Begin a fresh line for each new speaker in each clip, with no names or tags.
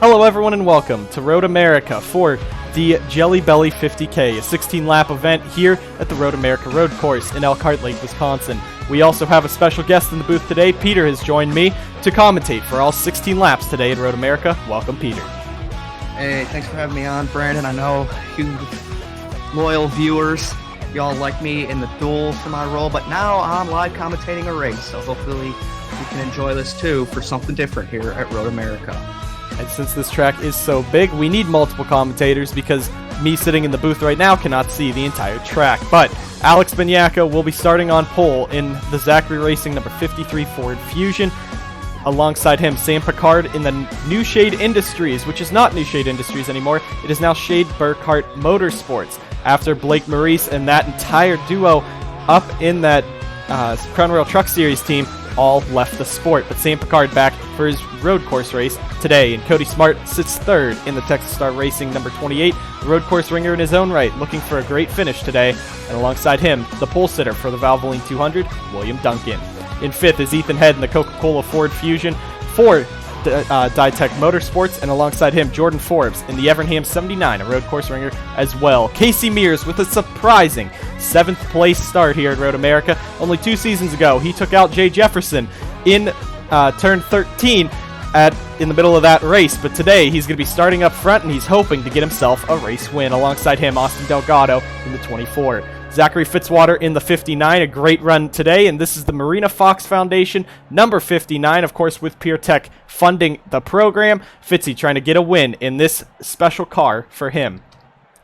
Hello everyone and welcome to Road America for the Jelly Belly 50K, a 16-lap event here at the Road America Road Course in Elkhart Lake, Wisconsin. We also have a special guest in the booth today. Peter has joined me to commentate for all 16 laps today at Road America. Welcome, Peter.
Hey, thanks for having me on, Brandon. I know you loyal viewers, y'all like me in the duel for my role, but now I'm live commentating a race, so hopefully you can enjoy this too for something different here at Road America.
And since this track is so big, we need multiple commentators because me sitting in the booth right now cannot see the entire track. But Alex Benyaka will be starting on pole in the Zachary Racing number 53 Ford Fusion. Alongside him, Sam Picard in the New Shade Industries, which is not New Shade Industries anymore. It is now Shade Burkhart Motorsports. After Blake Maurice and that entire duo up in that Crown Royal Truck Series team all left the sport, but Sam Picard back for his road course race today, and Cody Smart sits third in the Texas Star Racing number 28, the road course ringer in his own right, looking for a great finish today, and alongside him, the pole sitter for the Valvoline 200, William Duncan. In fifth is Ethan Head in the Coca-Cola Ford Fusion for Dytech Motorsports, and alongside him, Jordan Forbes in the Evernham 79, a road course ringer as well. Casey Mears with a surprising 7th place start here at Road America. Only 2 seasons ago, he took out Jay Jefferson in turn 13 in the middle of that race, but today he's going to be starting up front, and he's hoping to get himself a race win. Alongside him, Austin Delgado in the 24. Zachary Fitzwater in the 59, a great run today, and this is the Marina Fox Foundation, number 59, of course, with PureTech funding the program. Fitzy trying to get a win in this special car for him.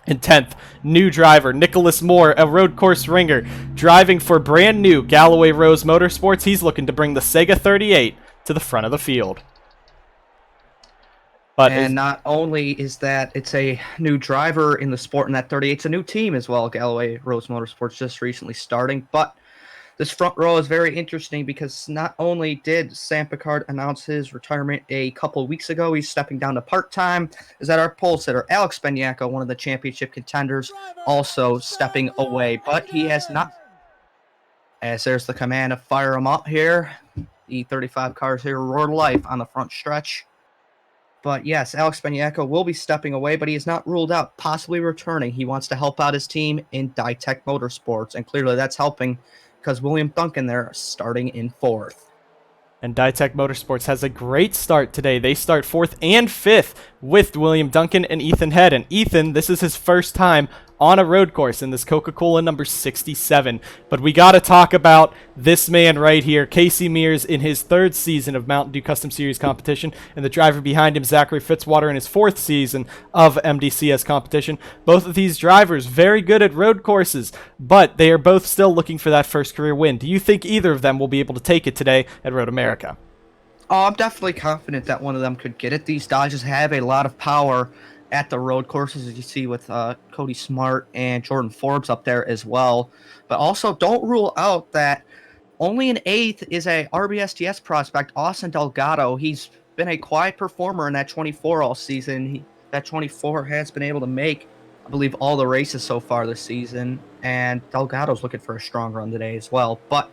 In 10th, new driver Nicholas Moore, a road course ringer, driving for brand new Galloway Rose Motorsports. He's looking to bring the Sega 38 to the front of the field.
And not only is that it's a new driver in the sport in that 38, it's a new team as well. Galloway Rose Motorsports just recently starting. But this front row is very interesting because not only did Sam Picard announce his retirement a couple of weeks ago, he's stepping down to part-time, is that our pole sitter, Alex Benyaka, one of the championship contenders, also stepping away. But he has not, as there's the command to fire him up here. The 35 cars here roar to life on the front stretch. But yes, Alex Benyaka will be stepping away, but he is not ruled out possibly returning. He wants to help out his team in Dytech Motorsports, and clearly that's helping because William Duncan there starting in 4th.
And Dytech Motorsports has a great start today. They start 4th and 5th with William Duncan and Ethan Head. And Ethan, this is his first time on a road course in this Coca-Cola number 67. But we got to talk about this man right here, Casey Mears, in his 3rd season of Mountain Dew Custom Series competition, and the driver behind him, Zachary Fitzwater, in his 4th season of MDCS competition. Both of these drivers very good at road courses, but they are both still looking for that first career win. Do you think either of them will be able to take it today at Road America?
Oh, I'm definitely confident that one of them could get it. These Dodges have a lot of power at the road courses, as you see with Cody Smart and Jordan Forbes up there as well. But also, don't rule out that only in 8th is a RBSTS prospect, Austin Delgado. He's been a quiet performer in that 24 all season. That 24 has been able to make, I believe, all the races so far this season. And Delgado's looking for a strong run today as well. But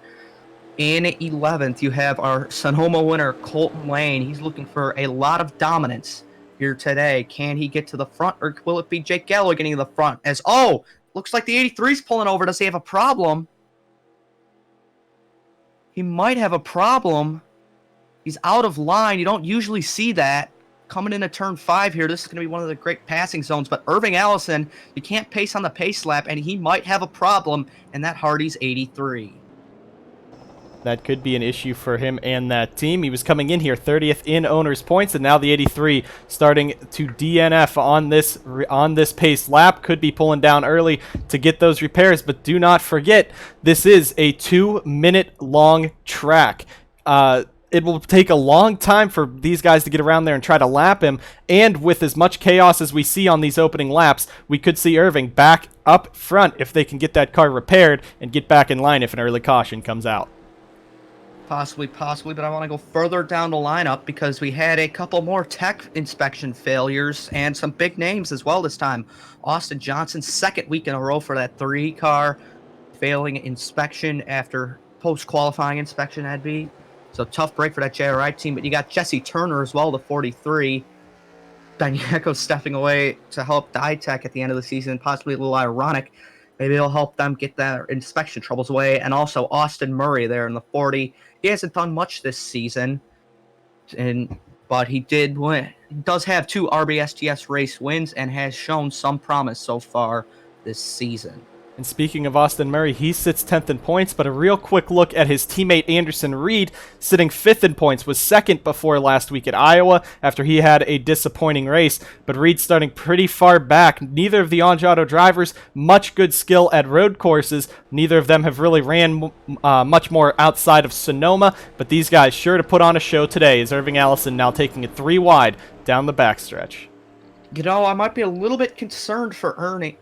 in 11th, you have our Sonoma winner, Colton Lane. He's looking for a lot of dominance here today. Can he get to the front, or will it be Jake Galloway getting to the front? As, oh, looks like the 83's pulling over. Does he have a problem? He might have a problem. He's out of line. You don't usually see that. Coming into turn 5 here, this is going to be one of the great passing zones, but Irving Allison, you can't pace on the pace lap, and he might have a problem, and that Hardy's 83.
That could be an issue for him and that team. He was coming in here 30th in owners points, and now the 83 starting to DNF on this pace lap. Could be pulling down early to get those repairs, but do not forget, this is a 2-minute long track. It will take a long time for these guys to get around there and try to lap him, and with as much chaos as we see on these opening laps, we could see Irving back up front if they can get that car repaired and get back in line if an early caution comes out.
Possibly, but I want to go further down the lineup because we had a couple more tech inspection failures and some big names as well this time. Austin Johnson, 2nd week in a row for that 3 car, failing inspection after post-qualifying inspection, So tough break for that JRI team, but you got Jesse Turner as well, the 43. Beniaco stepping away to help Ditech at the end of the season, possibly a little ironic. Maybe it'll help them get their inspection troubles away. And also Austin Murray there in the 40. He hasn't done much this season, but he did win. He does have 2 RBSTS race wins and has shown some promise so far this season.
And speaking of Austin Murray, he sits 10th in points, but a real quick look at his teammate Anderson Reed, sitting 5th in points, was 2nd before last week at Iowa after he had a disappointing race, but Reed starting pretty far back. Neither of the Angiato drivers, much good skill at road courses. Neither of them have really ran much more outside of Sonoma, but these guys sure to put on a show today as Irving Allison now taking it 3 wide down the backstretch.
You know, I might be a little bit concerned for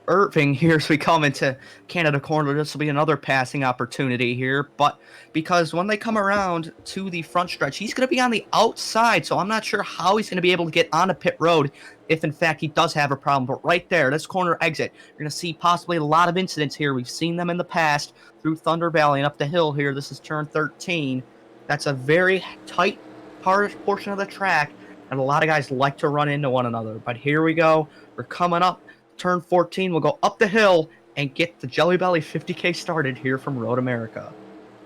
Irving here as we come into Canada Corner. This will be another passing opportunity here, but because when they come around to the front stretch, he's going to be on the outside, so I'm not sure how he's going to be able to get onto pit road if, in fact, he does have a problem. But right there, this corner exit, you're going to see possibly a lot of incidents here. We've seen them in the past through Thunder Valley and up the hill here. This is turn 13. That's a very tight portion of the track. And a lot of guys like to run into one another. But here we go. We're coming up. Turn 14. We'll go up the hill and get the Jelly Belly 50K started here from Road America.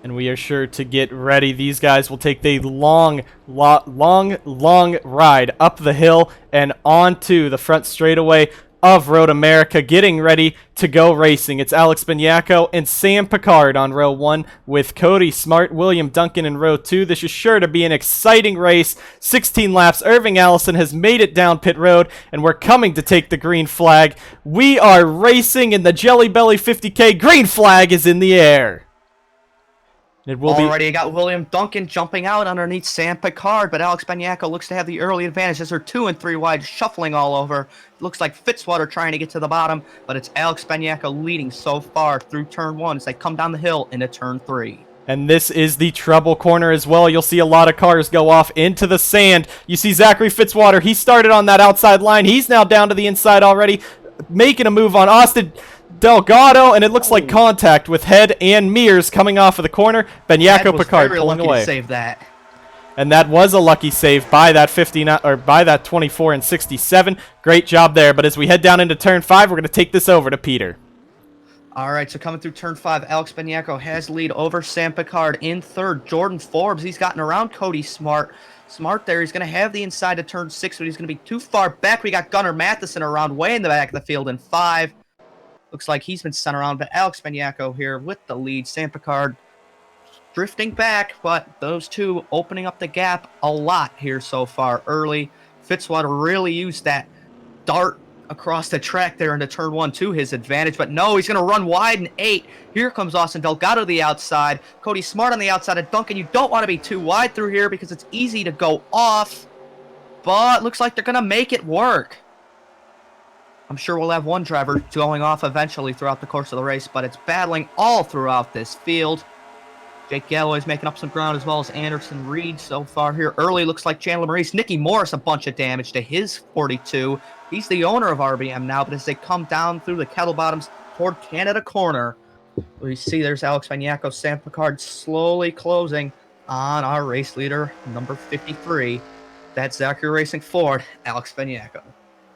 And we are sure to get ready. These guys will take the long ride up the hill and onto the front straightaway of Road America, getting ready to go racing. It's Alex Beniaco and Sam Picard on row 1 with Cody Smart, William Duncan in row 2. This is sure to be an exciting race. 16 laps. Irving Allison has made it down pit road, and we're coming to take the green flag. We are racing in the Jelly Belly 50K. Green flag is in the air. It will
Already got William Duncan jumping out underneath Sam Picard, but Alex Beniaco looks to have the early advantage as they're 2 and 3 wide, shuffling all over. It looks like Fitzwater trying to get to the bottom, but it's Alex Beniaco leading so far through turn 1 as they come down the hill into turn 3.
And this is the trouble corner as well. You'll see a lot of cars go off into the sand. You see Zachary Fitzwater. He started on that outside line. He's now down to the inside already, making a move on Austin Delgado, and it looks like contact with Head and Mears coming off of the corner. Beniaco Picard pulling away.
Save that.
And that was a lucky save by that 59 or by that 24 and 67. Great job there. But as we head down into turn 5, we're going to take this over to Peter.
All right, so coming through turn 5, Alex Beniaco has lead over Sam Picard in third. Jordan Forbes, he's gotten around Cody Smart. Smart there, he's going to have the inside to turn 6, but he's going to be too far back. We got Gunnar Matheson around way in the back of the field in 5. Looks like he's been sent around, but Alex Beniaco here with the lead. Sam Picard drifting back, but those two opening up the gap a lot here so far early. Fitzwater really used that dart across the track there into turn 1 to his advantage, but no, he's going to run wide in 8. Here comes Austin Delgado to the outside. Cody Smart on the outside of Duncan. You don't want to be too wide through here because it's easy to go off, but looks like they're going to make it work. I'm sure we'll have one driver going off eventually throughout the course of the race, but it's battling all throughout this field. Jake Galloway's making up some ground as well as Anderson Reed so far here. Early looks like Chandler Maurice. Nicky Morris a bunch of damage to his 42. He's the owner of RBM now, but as they come down through the kettle bottoms toward Canada Corner, we see there's Alex Beniaco, Sam Picard slowly closing on our race leader, number 53. That's Zachary Racing Ford, Alex Beniaco.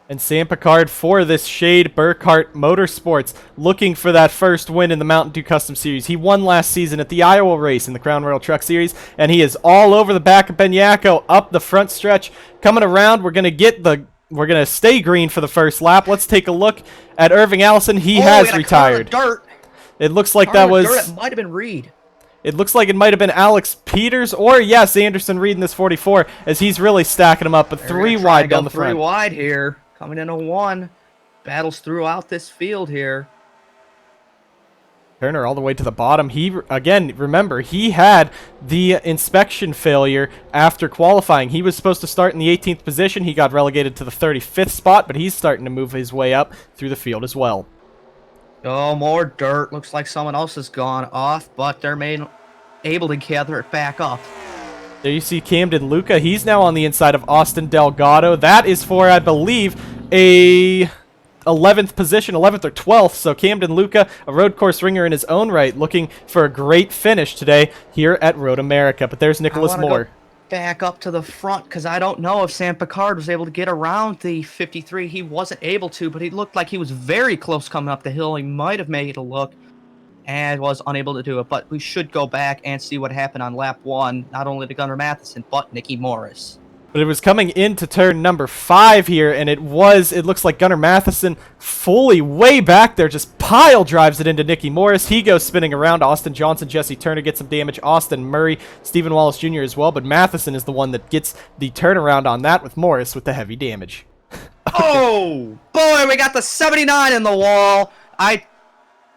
And Sam Picard for this Shade Burkhart Motorsports, looking for that first win in the Mountain Dew Custom Series. He won last season at the Iowa race in the Crown Royal Truck Series, and he is all over the back of Beniaco up the front stretch. Coming around, we're gonna stay green for the first lap. Let's take a look at Irving Allison. He has retired.
Dirt.
It looks like that was.
Dirt. It might have been Reed.
It looks like it might have been Alex Peters, or yes, Anderson Reed in this 44, as he's really stacking them up, but 3 wide down the front.
3 wide here. Coming into 1. Battles throughout this field here.
Turner all the way to the bottom. He, again, remember, he had the inspection failure after qualifying. He was supposed to start in the 18th position. He got relegated to the 35th spot, but he's starting to move his way up through the field as well.
Oh, more dirt. Looks like someone else has gone off, but they're able to gather it back up.
There you see Camden Luca. He's now on the inside of Austin Delgado. That is for, I believe, a 11th position, 11th or 12th. So Camden Luca, a road course ringer in his own right, looking for a great finish today here at Road America. But there's Nicholas Moore.
back up to the front because I don't know if Sam Picard was able to get around the 53. He wasn't able to, but he looked like he was very close coming up the hill. He might have made a look and was unable to do it. But we should go back and see what happened on lap 1, not only to Gunnar Matheson, but Nicky Morris.
But it was coming into turn number 5 here, and it looks like Gunnar Matheson fully way back there, just pile drives it into Nicky Morris. He goes spinning around. Austin Johnson, Jesse Turner gets some damage. Austin Murray, Stephen Wallace Jr. as well, but Matheson is the one that gets the turnaround on that with Morris with the heavy damage.
Oh, boy, we got the 79 in the wall. I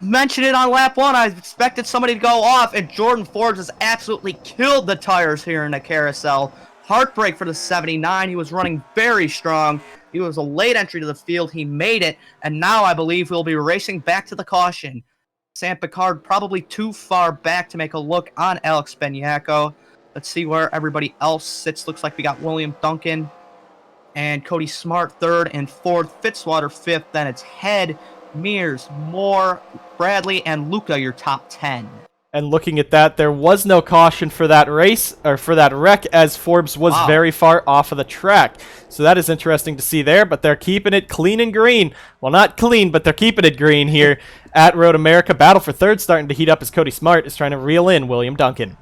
mentioned it on lap 1. I expected somebody to go off, and Jordan Ford has absolutely killed the tires here in the carousel. Heartbreak for the 79. He was running very strong. He was a late entry to the field. He made it, and now I believe we'll be racing back to the caution. Sam Picard probably too far back to make a look on Alex Benyako. Let's see where everybody else sits. Looks like we got William Duncan and Cody Smart 3rd and 4th. Fitzwater 5th. Then it's Head, Mears, Moore, Bradley, and Luca, your top 10.
And looking at that, there was no caution for that race, or for that wreck, as Forbes was very far off of the track. So that is interesting to see there, but they're keeping it clean and green. Well, not clean, but they're keeping it green here at Road America. Battle for 3rd starting to heat up as Cody Smart is trying to reel in William Duncan.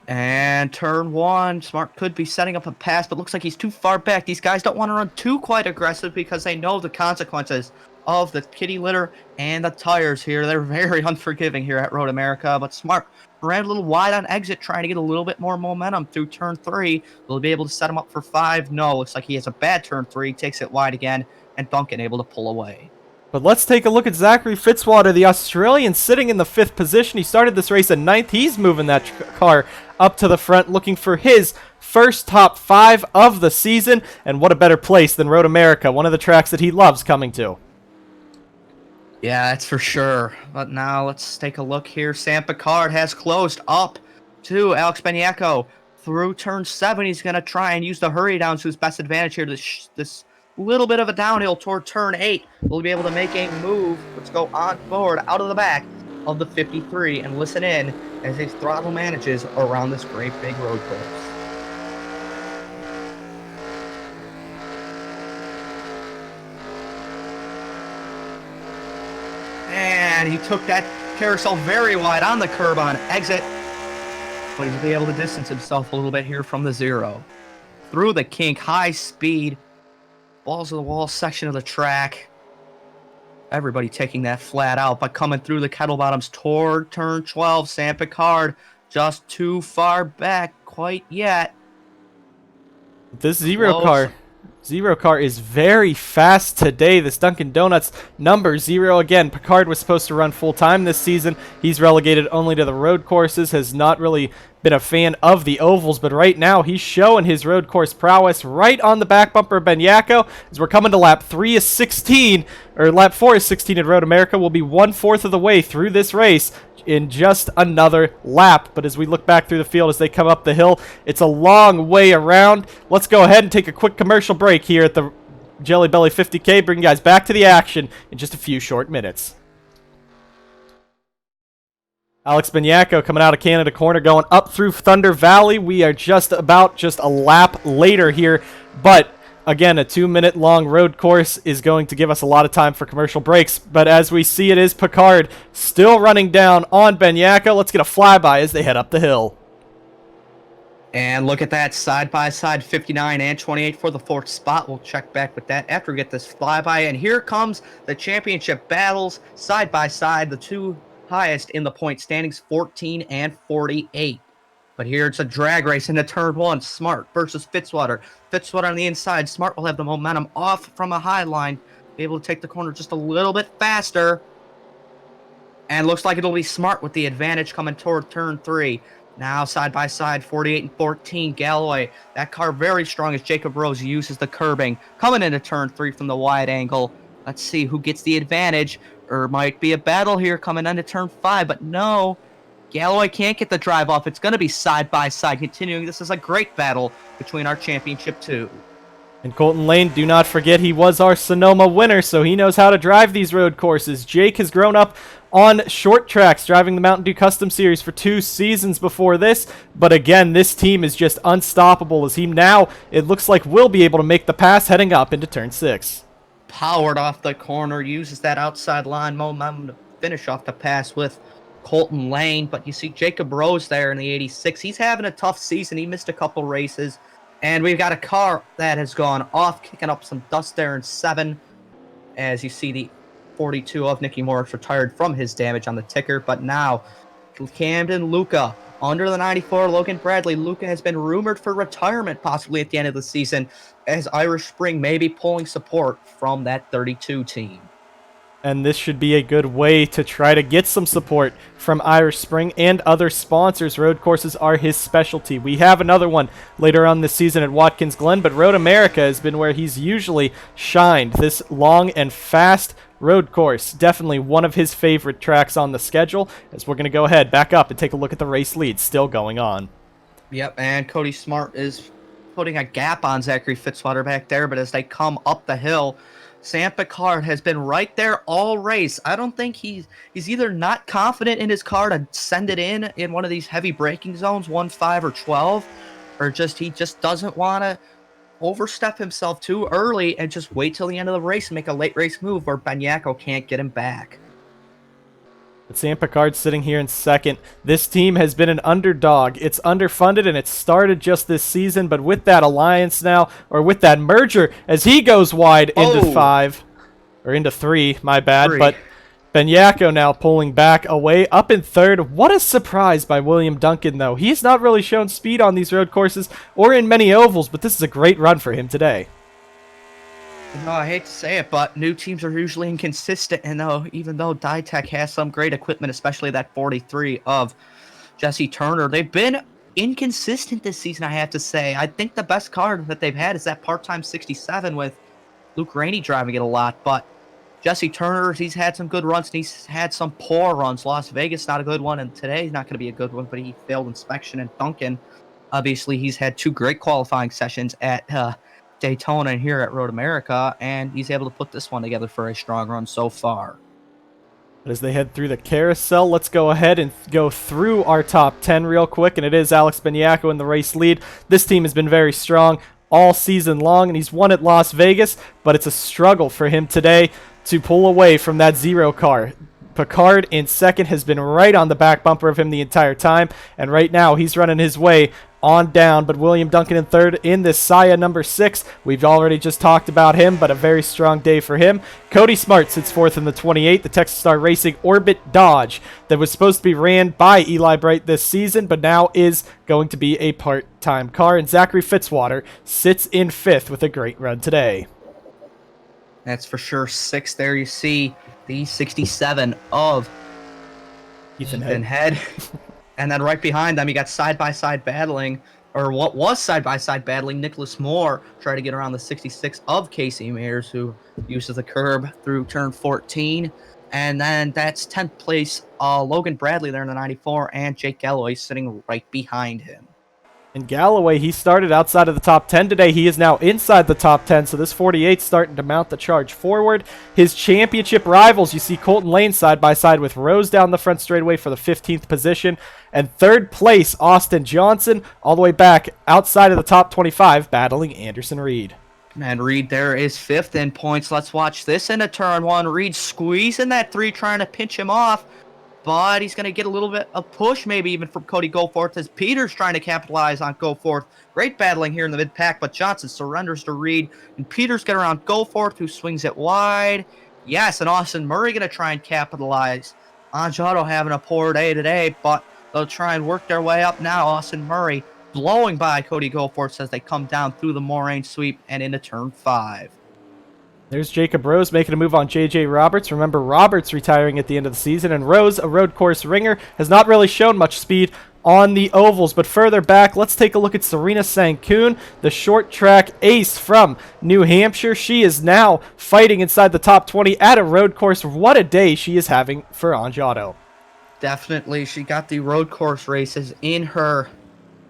And turn 1, Smart could be setting up a pass, but looks like he's too far back. These guys don't want to run too quite aggressive because they know the consequences of the kitty litter and the tires here. They're very unforgiving here at Road America, but Smart ran a little wide on exit, trying to get a little bit more momentum through turn 3. Will he be able to set him up for 5? No, looks like he has a bad turn 3, takes it wide again, and Duncan able to pull away.
But let's take a look at Zachary Fitzwater, the Australian, sitting in the 5th position. He started this race at 9th. He's moving that car up to the front, looking for his first top 5 of the season. And what a better place than Road America, one of the tracks that he loves coming to.
Yeah, that's for sure. But now let's take a look here. Sam Picard has closed up to Alex Benyako through turn 7. He's going to try and use the hurry down to his best advantage here. This little bit of a downhill toward turn 8. Will be able to make a move. Let's go on forward out of the back of the 53 and listen in as his throttle manages around this great big road course. And he took that carousel very wide on the curb on exit, but he'll be able to distance himself a little bit here from the 0. Through the kink, high speed, balls of the wall section of the track. Everybody taking that flat out, but coming through the kettle bottoms toward turn 12. Sam Picard just too far back quite yet.
This Zero car is very fast today. This Dunkin' Donuts number 0. Again, Picard was supposed to run full-time this season. He's relegated only to the road courses, has not really been a fan of the ovals, but right now he's showing his road course prowess right on the back bumper of Benyako. As we're coming to lap 3 is 16, or lap 4 is 16 at Road America. We'll be 1/4 of the way through this race in just another lap. But as we look back through the field as they come up the hill, it's a long way around. Let's go ahead and take a quick commercial break here at the Jelly Belly 50K. Bring you guys back to the action in just a few short minutes. Alex Benyako coming out of Canada Corner, going up through Thunder Valley. We are just a lap later here, but again, a 2-minute long road course is going to give us a lot of time for commercial breaks. But as we see, it is Picard still running down on Benyako. Let's get a flyby as they head up the hill.
And look at that, side-by-side 59 and 28 for the 4th spot. We'll check back with that after we get this flyby. And here comes the championship battles, side-by-side, the two highest in the point standings, 14 and 48. But here it's a drag race into turn 1. Smart versus Fitzwater. Fitzwater on the inside. Smart will have the momentum off from a high line. Be able to take the corner just a little bit faster. And looks like it'll be Smart with the advantage coming toward turn 3. Now side by side, 48 and 14. Galloway. That car very strong as Jacob Rose uses the curbing. Coming into turn 3 from the wide angle. Let's see who gets the advantage. Or might be a battle here coming into turn 5. But no. Galloway can't get the drive off. It's going to be side by side continuing. This is a great battle between our championship two.
And Colton Lane, do not forget he was our Sonoma winner, so he knows how to drive these road courses. Jake has grown up on short tracks, driving the Mountain Dew Custom Series for 2 seasons before this. But again, this team is just unstoppable as he now, it looks like, will be able to make the pass heading up into turn 6.
Powered off the corner, uses that outside line momentum to finish off the pass with Colton Lane. But you see Jacob Rose there in the 86. He's having a tough season. He missed a couple races. And we've got a car that has gone off, kicking up some dust there in 7. As you see, the 42 of Nicky Morris retired from his damage on the ticker. But now, Camden Luca, under the 94, Logan Bradley. Luca has been rumored for retirement possibly at the end of the season, as Irish Spring may be pulling support from that 32 team.
And this should be a good way to try to get some support from Irish Spring and other sponsors. Road courses are his specialty. We have another one later on this season at Watkins Glen, but Road America has been where he's usually shined. This long and fast road course, definitely one of his favorite tracks on the schedule, as we're going to go ahead, back up, and take a look at the race lead still going on.
Yep, and Cody Smart is putting a gap on Zachary Fitzwater back there, but as they come up the hill, Sam Picard has been right there all race. I don't think he's either not confident in his car to send it in one of these heavy braking zones, 1, 5, or 12, or he just doesn't want to overstep himself too early and just wait till the end of the race and make a late race move where Banyako can't get him back.
But Sam Picard sitting here in second. This team has been an underdog. It's underfunded, and it started just this season, but with that alliance now, or with that merger, as he goes wide into 3, my bad,
3.
But Banyako now pulling back away up in third. What a surprise by William Duncan, though. He's not really shown speed on these road courses or in many ovals, but this is a great run for him today.
No, I hate to say it, but new teams are usually inconsistent, and even though Ditech has some great equipment, especially that 43 of Jesse Turner, they've been inconsistent this season, I have to say. I think the best car that they've had is that part-time 67 with Luke Rainey driving it a lot, but Jesse Turner, he's had some good runs, and he's had some poor runs. Las Vegas, not a good one, and today's not going to be a good one, but he failed inspection. And Duncan, obviously, he's had 2 great qualifying sessions at Daytona and here at Road America, and he's able to put this one together for a strong run so far.
As they head through the carousel, let's go ahead and go through our top 10 real quick, and it is Alex Banyako in the race lead. This team has been very strong all season long, and he's won at Las Vegas, but it's a struggle for him today to pull away from that 0 car. Picard in second has been right on the back bumper of him the entire time, and right now he's running his way on down. But William Duncan in third in this Saya number 6. We've already just talked about him, but a very strong day for him. Cody Smart sits fourth in the 28, the Texas Star Racing Orbit Dodge that was supposed to be ran by Eli Bright this season, but now is going to be a part-time car. And Zachary Fitzwater sits in 5th with a great run today.
That's for sure. 6th there you see the 67 of Ethan Head. And then right behind them, you got side-by-side battling, or what was side-by-side battling, Nicholas Moore trying to get around the 66 of Casey Mayers, who uses the curb through turn 14. And then that's 10th place, Logan Bradley there in the 94, and Jake Galloway sitting right behind him.
And Galloway, he started outside of the top 10 today. He is now inside the top 10, so this 48 starting to mount the charge forward. His championship rivals, you see Colton Lane side by side with Rose down the front straightaway for the 15th position. And 3rd place, Austin Johnson, all the way back outside of the top 25, battling Anderson Reed.
And Reed there is 5th in points. Let's watch this into turn 1. Reed squeezing that 3, trying to pinch him off. But he's going to get a little bit of push, maybe even from Cody Goforth, as Peter's trying to capitalize on Goforth. Great battling here in the mid-pack, but Johnson surrenders to Reed. And Peter's got around Goforth, who swings it wide. Yes, and Austin Murray going to try and capitalize. Anjado having a poor day today, but they'll try and work their way up now. Austin Murray blowing by Cody Goforth as they come down through the Moraine sweep and into turn 5.
There's Jacob Rose making a move on J.J. Roberts. Remember, Roberts retiring at the end of the season, and Rose, a road course ringer, has not really shown much speed on the ovals. But further back, let's take a look at Serena Sankoon, the short track ace from New Hampshire. She is now fighting inside the top 20 at a road course. What a day she is having for Anjado.
Definitely. She got the road course races in her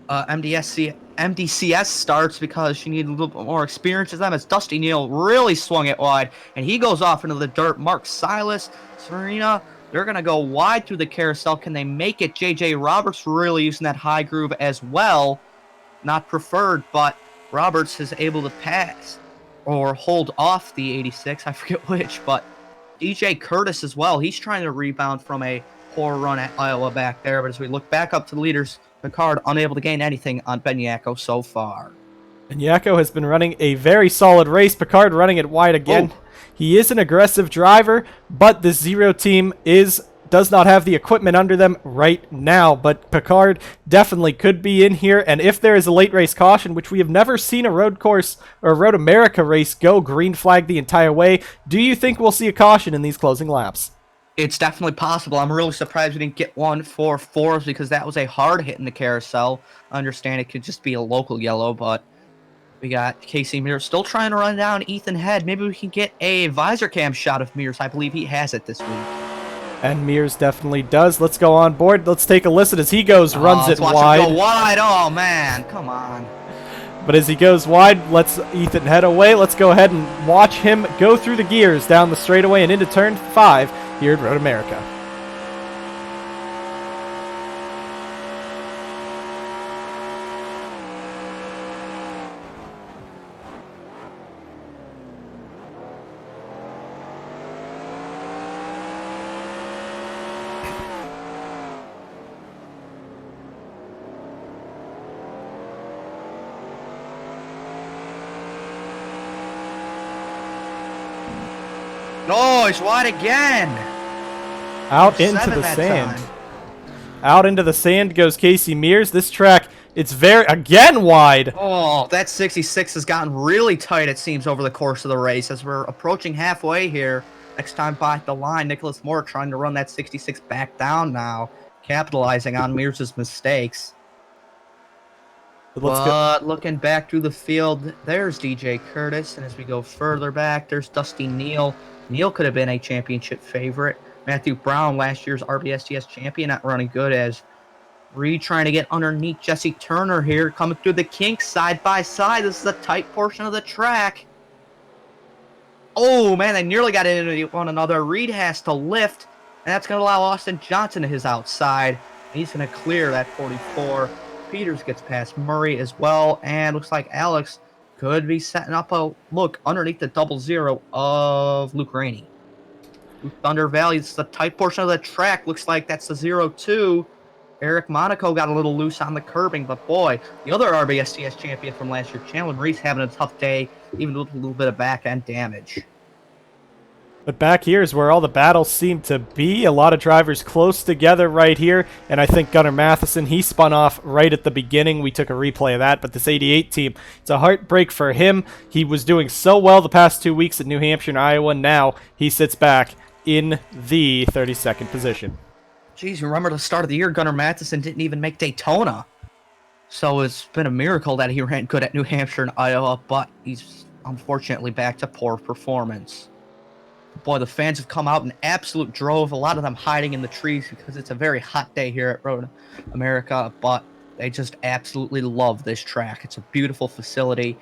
MDCS starts because she needed a little bit more experience as them, as Dusty Neal really swung it wide, and he goes off into the dirt. Mark Silas, Serena They're going to go wide through the carousel. Can they make it? J.J. Roberts really using that high groove as well. Not preferred, but Roberts is able to pass or hold off the 86. I forget which, but DJ Curtis as well. He's trying to rebound from a poor run at Iowa back there. But as we look back up to the leaders, Picard unable to gain anything on Benyako so far.
Benyako has been running a very solid race. Picard running it wide again.
Oh.
He is an aggressive driver, but this Zero team does not have the equipment under them right now. But Picard definitely could be in here. And if there is a late race caution, which we have never seen a road course or a Road America race go green flag the entire way, do you think we'll see a caution in these closing laps?
It's definitely possible. I'm really surprised we didn't get one for fours because that was a hard hit in the carousel. I understand it could just be a local yellow, but we got Casey Mears still trying to run down Ethan Head. Maybe we can get a visor cam shot of Mears. I believe he has it this week.
And Mears definitely does. Let's go on board. Let's take a listen as he goes, runs it wide.
Him go wide. Oh, man. Come on.
But as he goes wide, lets Ethan head away. Let's go ahead and watch him go through the gears down the straightaway and into turn 5 here at Road America.
No, he's wide again.
Out into the sand. Out into the sand goes Casey Mears. This track, it's again wide.
Oh, that 66 has gotten really tight, it seems, over the course of the race. As we're approaching halfway here, next time by the line, Nicholas Moore trying to run that 66 back down now, capitalizing on Mears' mistakes. But looking back through the field, there's DJ Curtis, and as we go further back, there's Dusty Neal. Neal could have been a championship favorite. Matthew Brown, last year's RBSTS champion, not running good as Reed trying to get underneath Jesse Turner here, coming through the kinks side by side. This is a tight portion of the track. Oh, man, they nearly got into one another. Reed has to lift, and that's going to allow Austin Johnson to his outside. He's going to clear that 44. Peters gets past Murray as well, and looks like Alex could be setting up a look underneath the 00 of Luke Rainey. Thunder Valley, it's the tight portion of the track. Looks like that's the 02. Eric Monaco got a little loose on the curbing, but boy, the other RBSTS champion from last year, Chandler Reese, having a tough day, even with a little bit of back-end damage.
But back here is where all the battles seem to be. A lot of drivers close together right here. And I think Gunnar Matheson, he spun off right at the beginning. We took a replay of that. But this 88 team, it's a heartbreak for him. He was doing so well the past 2 weeks at New Hampshire and Iowa. Now he sits back in the 32nd position.
Geez, remember the start of the year, Gunnar Matheson didn't even make Daytona. So it's been a miracle that he ran good at New Hampshire and Iowa. But he's unfortunately back to poor performance. Boy, the fans have come out in absolute drove, a lot of them hiding in the trees because it's a very hot day here at Road America, but they just absolutely love this track. It's a beautiful facility.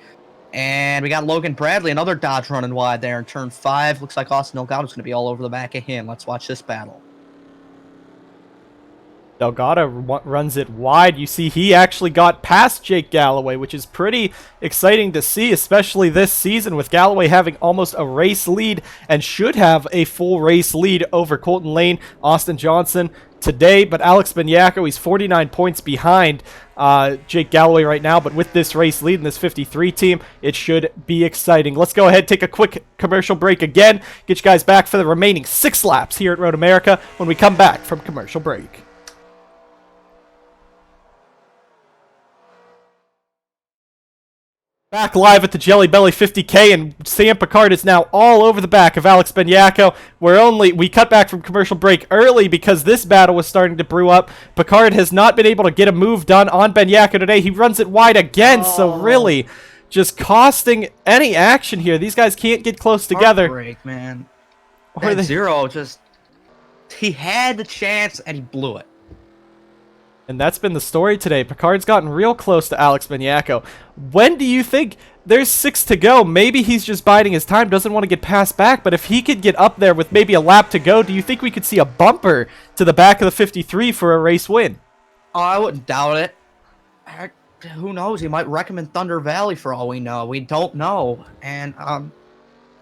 And we got Logan Bradley, another Dodge running wide there in turn 5. Looks like Austin Delgado's going to be all over the back of him. Let's watch this battle.
Delgado runs it wide. You see he actually got past Jake Galloway, which is pretty exciting to see, especially this season with Galloway having almost a race lead and should have a full race lead over Colton Lane, Austin Johnson today. But Alex Benyako, he's 49 points behind Jake Galloway right now. But with this race lead in this 53 team, it should be exciting. Let's go ahead, take a quick commercial break again. Get you guys back for the remaining 6 laps here at Road America when we come back from commercial break. Back live at the Jelly Belly 50K, and Sam Picard is now all over the back of Alex Benyako. We cut back from commercial break early because this battle was starting to brew up. Picard has not been able to get a move done on Benyako today. He runs it wide again, so really just costing any action here. These guys can't get close together.
Heartbreak, man. That 0 just... He had the chance, and he blew it.
And that's been the story today. Picard's gotten real close to Alex Beniaco. When do you think there's 6 to go? Maybe he's just biding his time, doesn't want to get passed back, but if he could get up there with maybe a lap to go, do you think we could see a bumper to the back of the 53 for a race win?
Oh, I wouldn't doubt it. Heck, who knows? He might recommend Thunder Valley for all we know. We don't know. And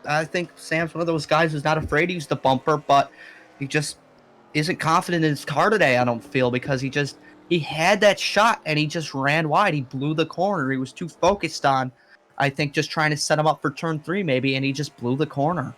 I think Sam's one of those guys who's not afraid to use the bumper, but he just isn't confident in his car today, I don't feel, because he had that shot and he just ran wide. He blew the corner. He was too focused on, I think, just trying to set him up for turn 3 maybe, and he just blew the corner.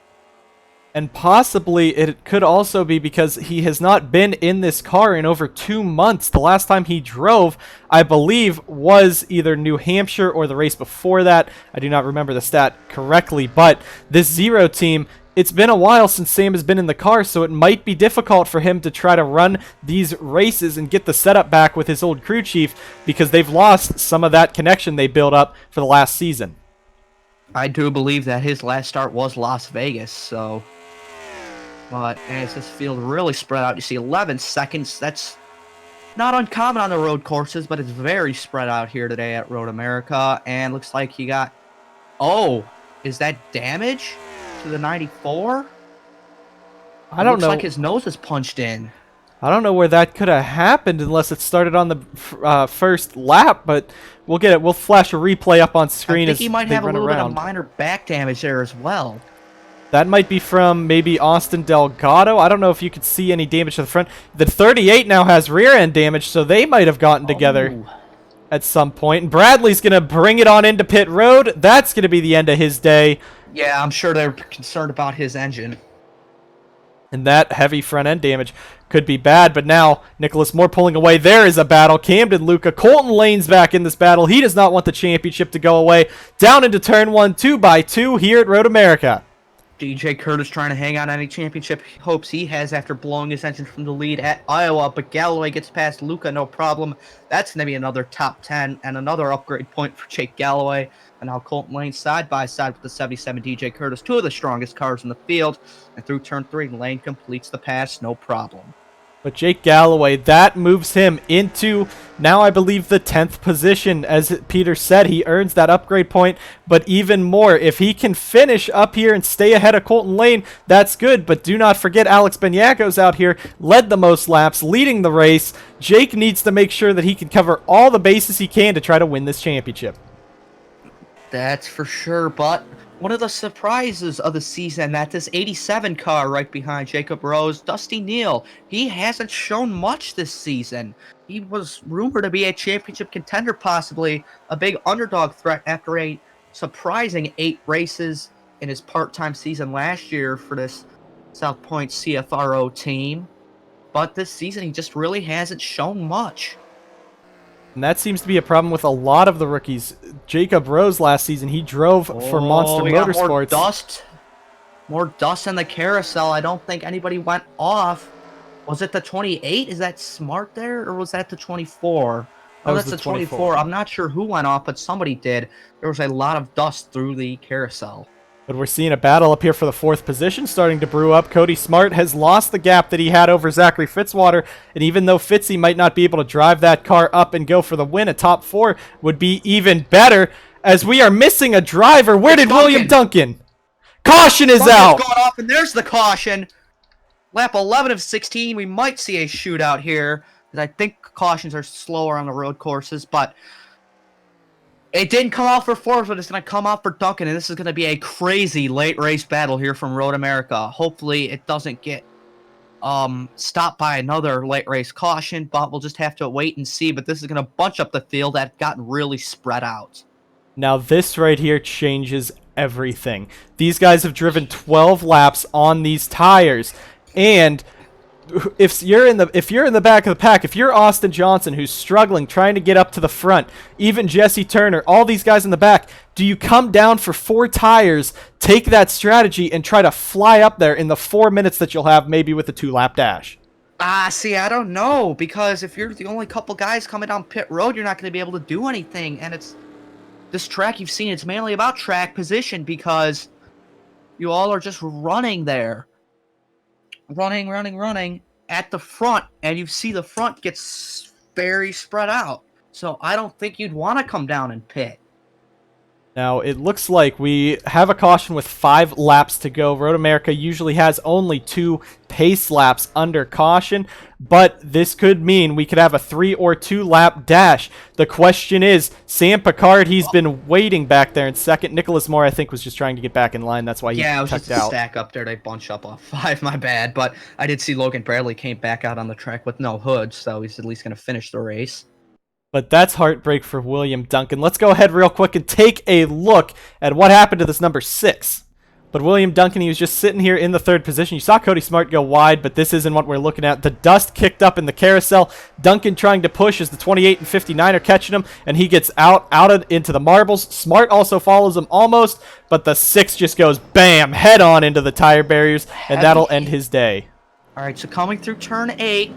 And possibly it could also be because he has not been in this car in over 2 months. The last time he drove, I believe, was either New Hampshire or the race before that. I do not remember the stat correctly, but this Zero team, it's been a while since Sam has been in the car, so it might be difficult for him to try to run these races and get the setup back with his old crew chief because they've lost some of that connection they built up for the last season.
I do believe that his last start was Las Vegas, so... But as this field really spread out, you see 11 seconds. That's not uncommon on the road courses, but it's very spread out here today at Road America. And looks like he got... Oh, is that damage to the 94?
I don't know.
Looks like his nose is punched in.
I don't know where that could have happened unless it started on the first lap, but we'll get it. We'll flash a replay up on screen as
I think he might
they
have a
run
little bit
around.
of minor back damage there as well.
That might be from maybe Austin Delgado. I don't know if you could see any damage to the front. The 38 now has rear end damage, so they might have gotten together at some point. And Bradley's going to bring it on into pit road. That's going to be the end of his day.
Yeah, I'm sure they're concerned about his engine.
And that heavy front end damage could be bad. But now, Nicholas Moore pulling away. There is a battle. Camden Luca. Colton Lane's back in this battle. He does not want the championship to go away. Down into turn 1, 2x2 here at Road America.
DJ Curtis trying to hang on any championship hopes he has after blowing his engine from the lead at Iowa, but Galloway gets past Luca, no problem. That's going to be another top 10 and another upgrade point for Jake Galloway. And now Colton Lane side by side with the 77 DJ Curtis, 2 of the strongest cars in the field. And through turn 3, Lane completes the pass, no problem.
But Jake Galloway, that moves him into, now I believe, the 10th position. As Peter said, he earns that upgrade point, but even more, if he can finish up here and stay ahead of Colton Lane, that's good. But do not forget, Alex Beniaco's out here, led the most laps, leading the race. Jake needs to make sure that he can cover all the bases he can to try to win this championship.
That's for sure, but one of the surprises of the season, that this 87 car right behind Jacob Rose, Dusty Neal, he hasn't shown much this season. He was rumored to be a championship contender, possibly a big underdog threat after a surprising 8 races in his part-time season last year for this South Point CFRO team. But this season, he just really hasn't shown much.
And that seems to be a problem with a lot of the rookies. Jacob Rose last season, he drove for Monster Motorsports.
More dust in the carousel. I don't think anybody went off. Was it the 28? Is that smart there? Or was that the 24? Oh, that's the 24. I'm not sure who went off, but somebody did. There was a lot of dust through the carousel.
But we're seeing a battle up here for the 4th position starting to brew up. Cody Smart has lost the gap that he had over Zachary Fitzwater, and even though Fitzy might not be able to drive that car up and go for the win, a top 4 would be even better, as we are missing a driver. Where did William Duncan? Caution is out!
Going off, and there's the caution. Lap 11 of 16, we might see a shootout here, because I think cautions are slower on the road courses, but it didn't come out for Forbes, but it's going to come out for Duncan, and this is going to be a crazy late race battle here from Road America. Hopefully it doesn't get stopped by another late race caution, but we'll just have to wait and see. But this is going to bunch up the field that gotten really spread out.
Now this right here changes everything. These guys have driven 12 laps on these tires, and if you're in the back of the pack, if you're Austin Johnson who's struggling trying to get up to the front, even Jesse Turner, all these guys in the back, do you come down for 4 tires, take that strategy, and try to fly up there in the 4 minutes that you'll have maybe with a 2-lap dash?
See, I don't know, because if you're the only couple guys coming down pit road, you're not going to be able to do anything, and it's this track you've seen, it's mainly about track position, because you all are just running there. Running at the front, and you see the front gets very spread out. So I don't think you'd want to come down and pit.
Now, it looks like we have a caution with 5 laps to go. Road America usually has only 2 pace laps under caution, but this could mean we could have a 3 or 2 lap dash. The question is, Sam Picard, he's been waiting back there in second. Nicholas Moore, I think, was just trying to get back in line. That's why he
Yeah, it was
checked
just a
out.
stack up there. They bunch up off 5, my bad. But I did see Logan Bradley came back out on the track with no hood, so he's at least going to finish the race.
But that's heartbreak for William Duncan. Let's go ahead real quick and take a look at what happened to this number 6. But William Duncan, he was just sitting here in the 3rd position. You saw Cody Smart go wide, but this isn't what we're looking at. The dust kicked up in the carousel. Duncan trying to push as the 28 and 59 are catching him, and he gets into the marbles. Smart also follows him almost, but the 6 just goes bam, head on into the tire barriers, and that'll end his day.
All right, so coming through turn 8,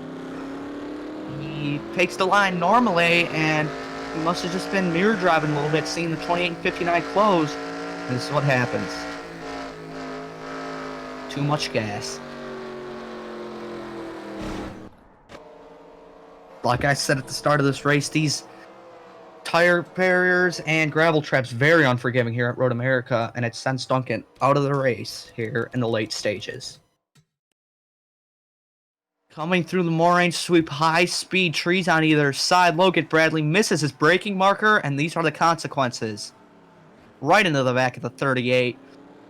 he takes the line normally, and he must have just been mirror driving a little bit, seeing the 28 and 59 close. And this is what happens. Too much gas. Like I said at the start of this race, these tire barriers and gravel traps very unforgiving here at Road America, and it sends Duncan out of the race here in the late stages. Coming through the moraine sweep, high-speed trees on either side. Logan Bradley misses his braking marker, and these are the consequences. Right into the back of the 38.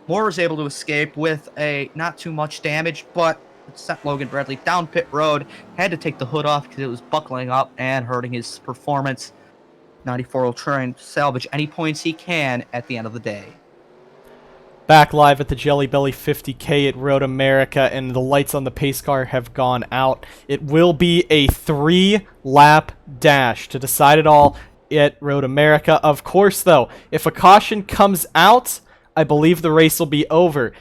Moore was able to escape with a not too much damage, but it sent Logan Bradley down pit road. Had to take the hood off because it was buckling up and hurting his performance. 94 will try and salvage any points he can at the end of the day.
Back live at the Jelly Belly 50K at Road America, and the lights on the pace car have gone out. It will be a 3-lap dash to decide it all at Road America. Of course, though, if a caution comes out, I believe the race will be over.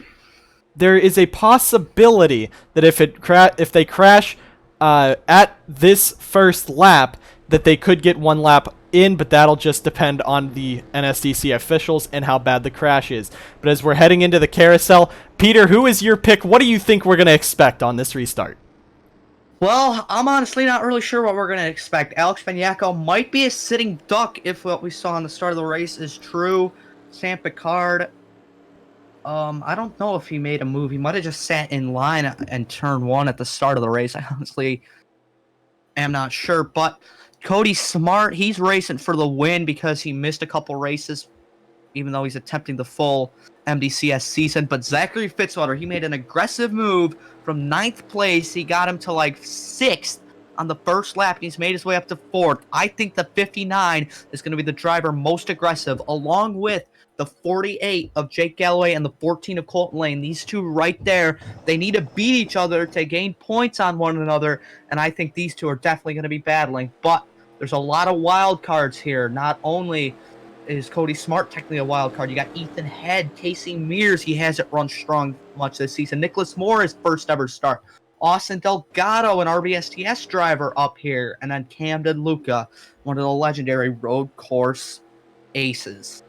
There is a possibility that if they crash at this first lap, that they could get 1 lap in, but that'll just depend on the NSDCA officials and how bad the crash is. But as we're heading into the carousel, Peter, who is your pick? What do you think we're going to expect on this restart?
Well, I'm honestly not really sure what we're going to expect. Alex Beniaco might be a sitting duck if what we saw on the start of the race is true. Sam Picard, I don't know if he made a move. He might have just sat in line and turn 1 at the start of the race. I honestly am not sure, but Cody Smart, he's racing for the win because he missed a couple races, even though he's attempting the full MDCS season. But Zachary Fitzwater, he made an aggressive move from 9th place. He got him to like 6th on the first lap, and he's made his way up to 4th. I think the 59 is going to be the driver most aggressive, along with the 48 of Jake Galloway and the 14 of Colton Lane. These two right there, they need to beat each other to gain points on one another, and I think these two are definitely going to be battling. But there's a lot of wild cards here. Not only is Cody Smart technically a wild card, you got Ethan Head, Casey Mears. He hasn't run strong much this season. Nicholas Moore, his first ever start. Austin Delgado, an RBSTS driver up here. And then Camden Luca, one of the legendary road course aces.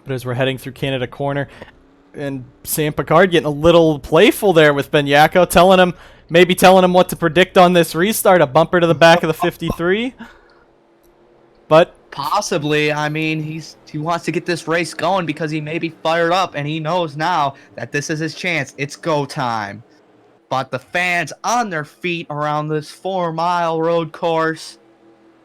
But as we're heading through Canada Corner, and Sam Picard getting a little playful there with Beniaco, maybe telling him what to predict on this restart, a bumper to the back of the 53. But
possibly, I mean, he wants to get this race going because he may be fired up, and he knows now that this is his chance. It's go time. But the fans on their feet around this 4-mile road course,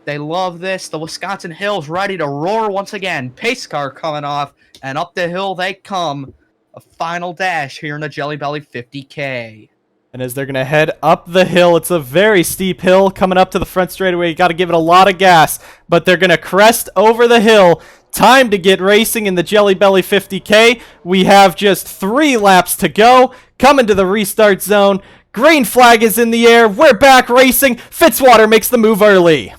they love this. The Wisconsin Hills ready to roar once again. Pace car coming off, and up the hill they come. A final dash here in the Jelly Belly 50K.
And as they're going to head up the hill, it's a very steep hill coming up to the front straightaway. You got to give it a lot of gas, but they're going to crest over the hill. Time to get racing in the Jelly Belly 50K. We have just 3 laps to go. Coming to the restart zone. Green flag is in the air. We're back racing. Fitzwater makes the move early.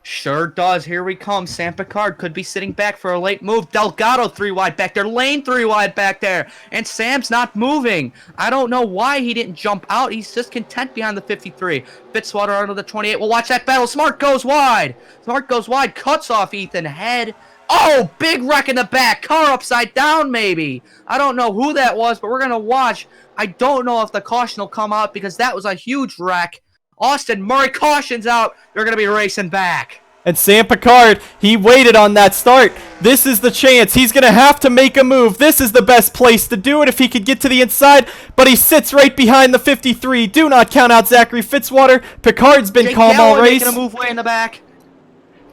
Sure does. Here we come. Sam Picard could be sitting back for a late move. Delgado 3 wide back there. Lane 3 wide back there. And Sam's not moving. I don't know why he didn't jump out. He's just content behind the 53. Fitzwater under the 28. We'll watch that battle. Smart goes wide. Smart goes wide. Cuts off Ethan Head. Oh, big wreck in the back. Car upside down, maybe. I don't know who that was, but we're going to watch. I don't know if the caution will come out because that was a huge wreck. Austin Murray cautions out. They're going to be racing back.
And Sam Picard, he waited on that start. This is the chance. He's going to have to make a move. This is the best place to do it if he could get to the inside, but he sits right behind the 53. Do not count out Zachary Fitzwater. Picard's been calm all race.
Making a move way in the back.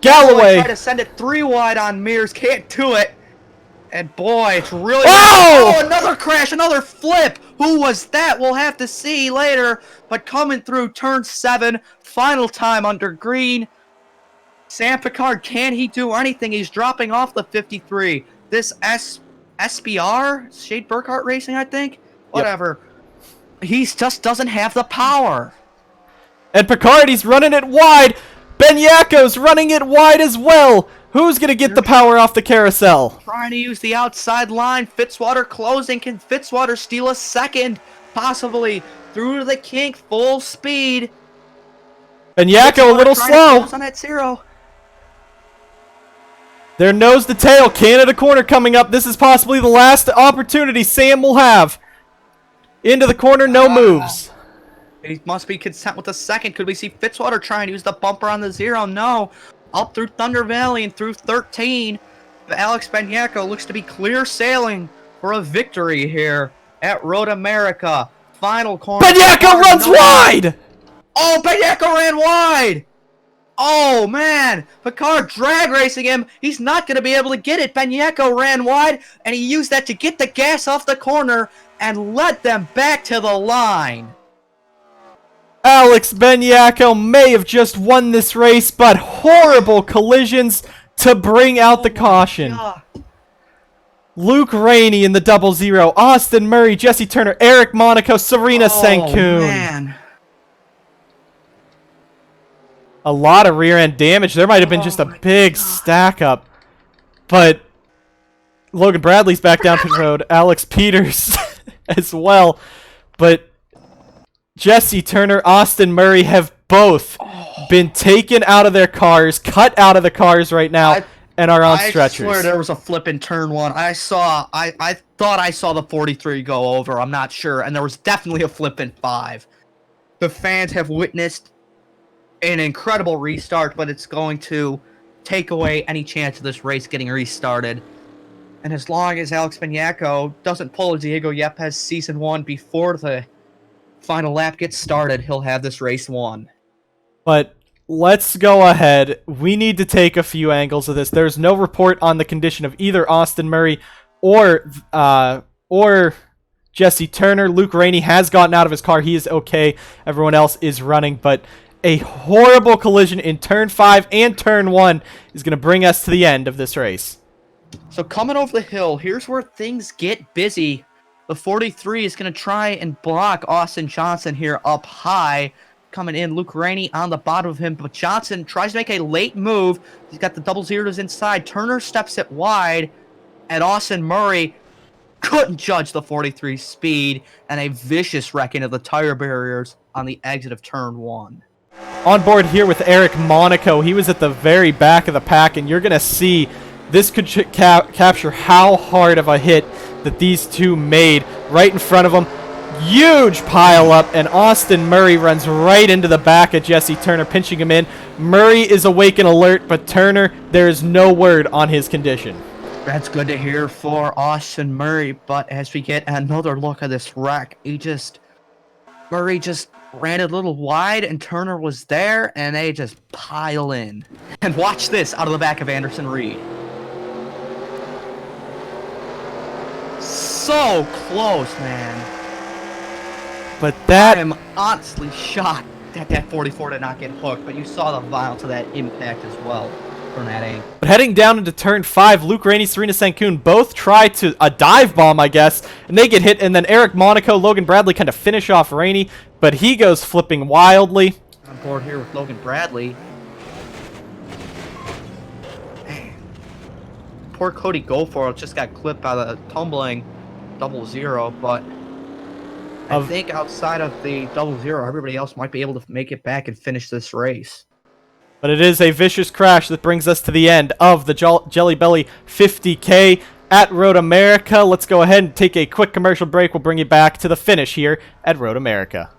Galloway.
Try to send it 3 wide on Mears. Can't do it. And boy, it's really...
Oh!
Oh, another crash, another flip. Who was that? We'll have to see later. But coming through turn 7, final time under green. Sam Picard, can he do anything? He's dropping off the 53. This SBR, Shade Burkhart Racing, I think? Whatever. Yep. He just doesn't have the power.
And Picard, he's running it wide. Benyako's running it wide as well. Who's going to get the power off the carousel?
Trying to use the outside line. Fitzwater closing. Can Fitzwater steal a second? Possibly. Through to the kink, full speed.
Benyako a little slow.
On that 0.
They're nose to tail. Canada corner coming up. This is possibly the last opportunity Sam will have. Into the corner, no moves.
He must be content with the second. Could we see Fitzwater trying to use the bumper on the 0? No. Up through Thunder Valley and through 13. Alex Benyako looks to be clear sailing for a victory here at Road America. Final corner.
Benyako runs wide!
Oh, Benyako ran wide! Oh, man! Picard drag racing him. He's not going to be able to get it. Benyako ran wide, and he used that to get the gas off the corner and led them back to the line.
Alex Benyako may have just won this race, but horrible collisions to bring out the caution.
God.
Luke Rainey in the 00. Austin Murray, Jesse Turner, Eric Monaco, Serena Sankoon.
Man.
A lot of rear end damage. There might have been just a big stack up. But Logan Bradley's back down pit road. Alex Peters as well. But Jesse Turner, Austin Murray have both been taken out of their cars, cut out of the cars right now, and are on stretchers.
I swear there was a flip in turn 1. I thought I saw the 43 go over. I'm not sure. And there was definitely a flip in 5. The fans have witnessed an incredible restart, but it's going to take away any chance of this race getting restarted. And as long as Alex Benyako doesn't pull a Diego Yepes Season 1 before the final lap gets started, he'll have this race won.
But let's go ahead. We need to take a few angles of this. There's no report on the condition of either Austin Murray or Jesse Turner. Luke Rainey has gotten out of his car. He is okay. Everyone else is running, but a horrible collision in turn 5 and turn 1 is going to bring us to the end of this race.
So coming over the hill, here's where things get busy. The 43 is going to try and block Austin Johnson here up high. Coming in, Luke Rainey on the bottom of him, but Johnson tries to make a late move. He's got the 00s inside. Turner steps it wide, and Austin Murray couldn't judge the 43's speed, and a vicious wrecking of the tire barriers on the exit of turn 1.
On board here with Eric Monaco. He was at the very back of the pack, and you're going to see this could capture how hard of a hit that these two made right in front of them. Huge pile up, and Austin Murray runs right into the back of Jesse Turner, pinching him in. Murray is awake and alert, but Turner, there is no word on his condition.
That's good to hear for Austin Murray, but as we get another look at this wreck, Murray just ran a little wide, and Turner was there, and they just pile in. And watch this out of the back of Anderson Reed. So close, man.
But that...
I'm honestly shocked that that 44 did not get hooked, but you saw the violence of that impact as well from that angle.
But heading down into turn 5, Luke Rainey, Serena Sankoon both try to a dive bomb, I guess, and they get hit, and then Eric Monaco, Logan Bradley kind of finish off Rainey, but he goes flipping wildly.
On board here with Logan Bradley. Man. Poor Cody Goforth just got clipped by the tumbling 00, but I think outside of the 00, everybody else might be able to make it back and finish this race.
But it is a vicious crash that brings us to the end of the Jelly Belly 50K at Road America. Let's go ahead and take a quick commercial break. We'll bring you back to the finish here at Road America.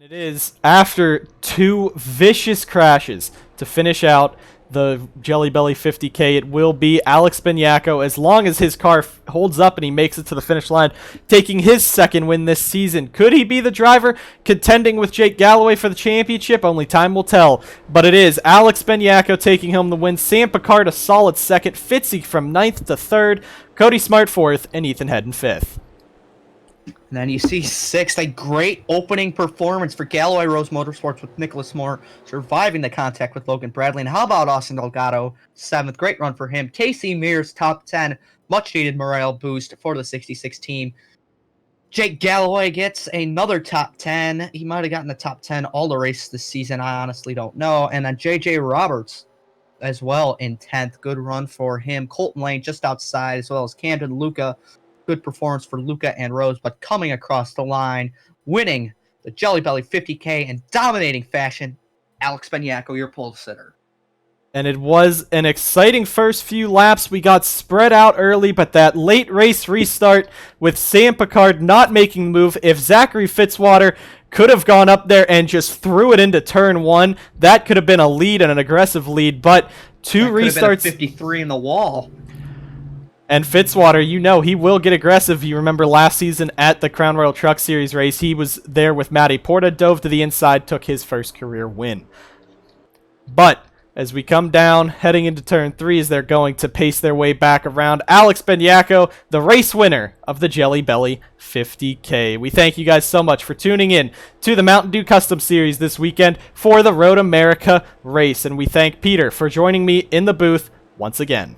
And it is after 2 vicious crashes to finish out the Jelly Belly 50K. It will be Alex Benyako, as long as his car holds up and he makes it to the finish line, taking his second win this season. Could he be the driver contending with Jake Galloway for the championship? Only time will tell. But it is Alex Benyako taking home the win. Sam Picard a solid second. Fitzy from 9th to 3rd. Cody Smart 4th. And Ethan Hedden 5th.
And then you see 6th, a great opening performance for Galloway Rose Motorsports with Nicholas Moore surviving the contact with Logan Bradley. And how about Austin Delgado, 7th? Great run for him. Casey Mears, top 10. Much needed morale boost for the 66 team. Jake Galloway gets another top 10. He might have gotten the top 10 all the races this season. I honestly don't know. And then JJ Roberts as well in 10th. Good run for him. Colton Lane just outside, as well as Camden Luca. Good performance for Luca and Rose, but coming across the line, winning the Jelly Belly 50K in dominating fashion, Alex Benyako, your pole sitter.
And it was an exciting first few laps. We got spread out early, but that late race restart with Sam Picard not making the move. If Zachary Fitzwater could have gone up there and just threw it into turn 1, that could have been a lead and an aggressive lead, but 2 restarts.
53 in the wall.
And Fitzwater, you know, he will get aggressive. You remember last season at the Crown Royal Truck Series race, he was there with Matty Porta, dove to the inside, took his first career win. But as we come down, heading into turn 3, as they're going to pace their way back around, Alex Benyako, the race winner of the Jelly Belly 50K. We thank you guys so much for tuning in to the Mountain Dew Custom Series this weekend for the Road America race. And we thank Peter for joining me in the booth once again.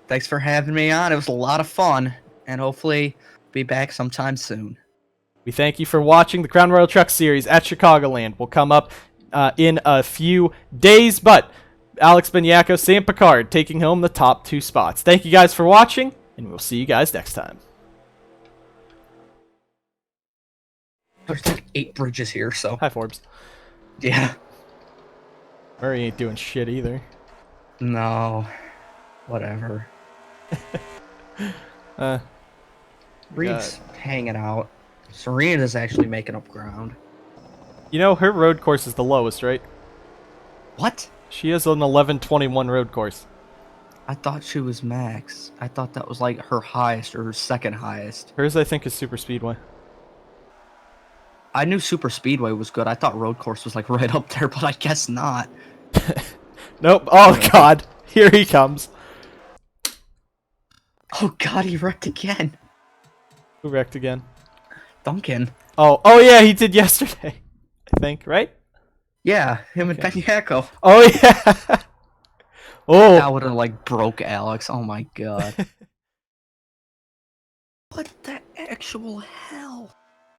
Thanks for having me on. It was a lot of fun, and hopefully be back sometime soon.
We thank you for watching the Crown Royal Truck Series at Chicagoland. Will come up in a few days, but Alex Benyako, Sam Picard taking home the top 2 spots. Thank you guys for watching, and we'll see you guys next time.
There's like 8 bridges here, so.
Hi, Forbes.
Yeah.
Murray ain't doing shit either.
No. Whatever. Reed's hanging out. Serena's actually making up ground.
You know, her road course is the lowest, right?
What?
She has an 11:21 road course.
I thought she was max. I thought that was like her highest or her second highest.
Hers, I think, is Super Speedway.
I knew Super Speedway was good. I thought road course was like right up there, but I guess not.
Nope. Oh, God. Here he comes.
Oh God, he wrecked again.
Who wrecked again?
Duncan.
Oh yeah, he did yesterday, I think, right?
Yeah, him and Benyako.
Oh yeah. Oh.
That would have like broke Alex. Oh my God. What the actual hell?